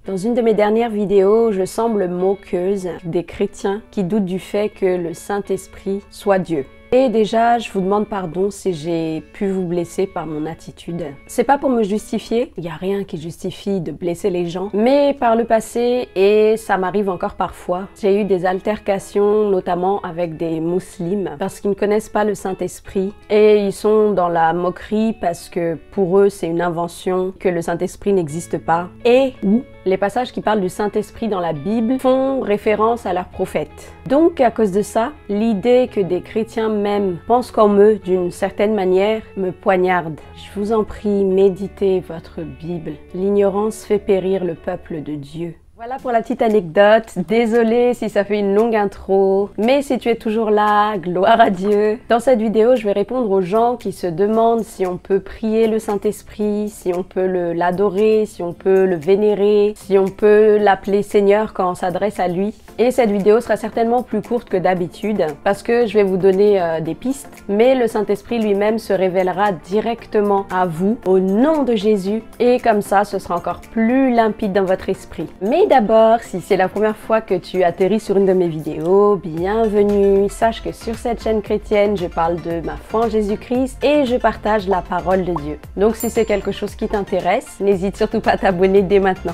Dans une de mes dernières vidéos, je semble moqueuse des chrétiens qui doutent du fait que le Saint-Esprit soit Dieu. Et déjà, je vous demande pardon si j'ai pu vous blesser par mon attitude. C'est pas pour me justifier, il n'y a rien qui justifie de blesser les gens, mais par le passé, et ça m'arrive encore parfois, j'ai eu des altercations, notamment avec des musulmans, parce qu'ils ne connaissent pas le Saint-Esprit, et ils sont dans la moquerie parce que pour eux, c'est une invention, que le Saint-Esprit n'existe pas, et les passages qui parlent du Saint-Esprit dans la Bible font référence à leurs prophètes. Donc, à cause de ça, l'idée que des chrétiens même pensent comme eux d'une certaine manière me poignarde. Je vous en prie, méditez votre Bible. L'ignorance fait périr le peuple de Dieu. Voilà pour la petite anecdote. Désolée si ça fait une longue intro, mais si tu es toujours là, gloire à Dieu. Dans cette vidéo, je vais répondre aux gens qui se demandent si on peut prier le Saint-Esprit, si on peut l'adorer, si on peut le vénérer, si on peut l'appeler Seigneur quand on s'adresse à lui. Et cette vidéo sera certainement plus courte que d'habitude parce que je vais vous donner des pistes, mais le Saint-Esprit lui-même se révélera directement à vous au nom de Jésus et comme ça, ce sera encore plus limpide dans votre esprit. Mais d'abord, si c'est la première fois que tu atterris sur une de mes vidéos, bienvenue. Sache que sur cette chaîne chrétienne, je parle de ma foi en Jésus-Christ et je partage la parole de Dieu. Donc si c'est quelque chose qui t'intéresse, n'hésite surtout pas à t'abonner dès maintenant.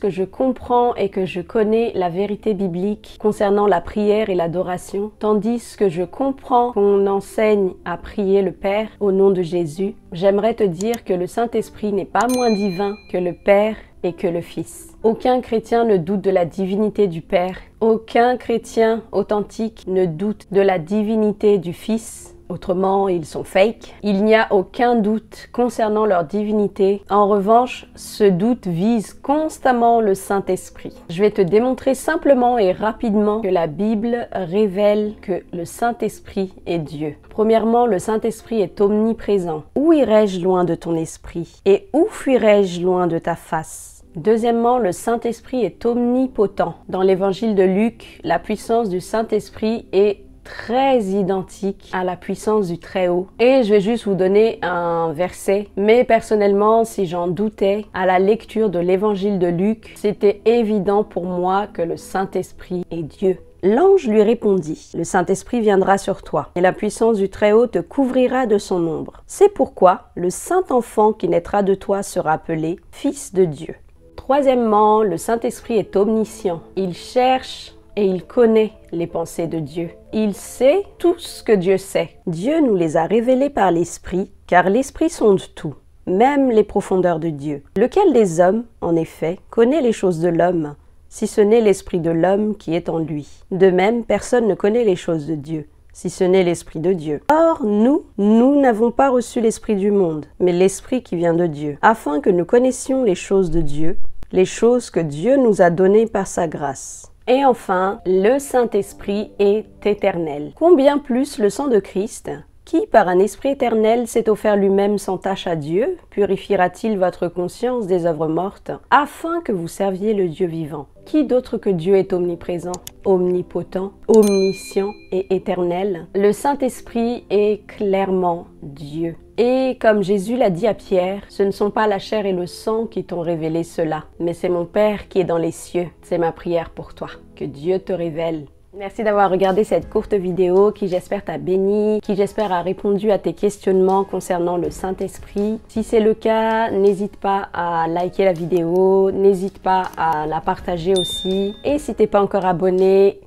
Que je comprends et que je connais la vérité biblique concernant la prière et l'adoration, tandis que je comprends qu'on enseigne à prier le Père au nom de Jésus, j'aimerais te dire que le Saint-Esprit n'est pas moins divin que le Père et que le Fils. Aucun chrétien ne doute de la divinité du Père. Aucun chrétien authentique ne doute de la divinité du Fils. Autrement, ils sont fake. Il n'y a aucun doute concernant leur divinité. En revanche, ce doute vise constamment le Saint-Esprit. Je vais te démontrer simplement et rapidement que la Bible révèle que le Saint-Esprit est Dieu. Premièrement, le Saint-Esprit est omniprésent. Où irais-je loin de ton esprit? Et où fuirais-je loin de ta face? Deuxièmement, le Saint-Esprit est omnipotent. Dans l'évangile de Luc, la puissance du Saint-Esprit est très identique à la puissance du Très-Haut. Et je vais juste vous donner un verset, mais personnellement, si j'en doutais, à la lecture de l'évangile de Luc, c'était évident pour moi que le Saint-Esprit est Dieu. L'ange lui répondit, « Le Saint-Esprit viendra sur toi, et la puissance du Très-Haut te couvrira de son ombre. C'est pourquoi le Saint-Enfant qui naîtra de toi sera appelé Fils de Dieu. » Troisièmement, le Saint-Esprit est omniscient. Il cherche et il connaît les pensées de Dieu. Il sait tout ce que Dieu sait. Dieu nous les a révélés par l'Esprit, car l'Esprit sonde tout, même les profondeurs de Dieu. Lequel des hommes, en effet, connaît les choses de l'homme, si ce n'est l'Esprit de l'homme qui est en lui? De même, personne ne connaît les choses de Dieu, si ce n'est l'Esprit de Dieu. Or, nous n'avons pas reçu l'Esprit du monde, mais l'Esprit qui vient de Dieu, afin que nous connaissions les choses de Dieu, les choses que Dieu nous a données par sa grâce. Et enfin, le Saint-Esprit est éternel. Combien plus le sang de Christ, qui par un esprit éternel s'est offert lui-même sans tache à Dieu, purifiera-t-il votre conscience des œuvres mortes, afin que vous serviez le Dieu vivant? Qui d'autre que Dieu est omniprésent, omnipotent, omniscient et éternel? Le Saint-Esprit est clairement Dieu. Et comme Jésus l'a dit à Pierre, ce ne sont pas la chair et le sang qui t'ont révélé cela, mais c'est mon Père qui est dans les cieux. C'est ma prière pour toi. Que Dieu te révèle. Merci d'avoir regardé cette courte vidéo qui j'espère t'a béni, qui j'espère a répondu à tes questionnements concernant le Saint-Esprit. Si c'est le cas, n'hésite pas à liker la vidéo, n'hésite pas à la partager aussi. Et si t'es pas encore abonné,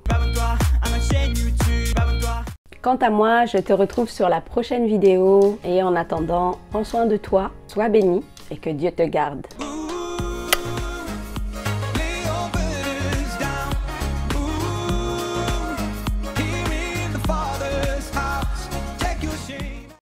quant à moi, je te retrouve sur la prochaine vidéo et en attendant, prends soin de toi, sois béni et que Dieu te garde.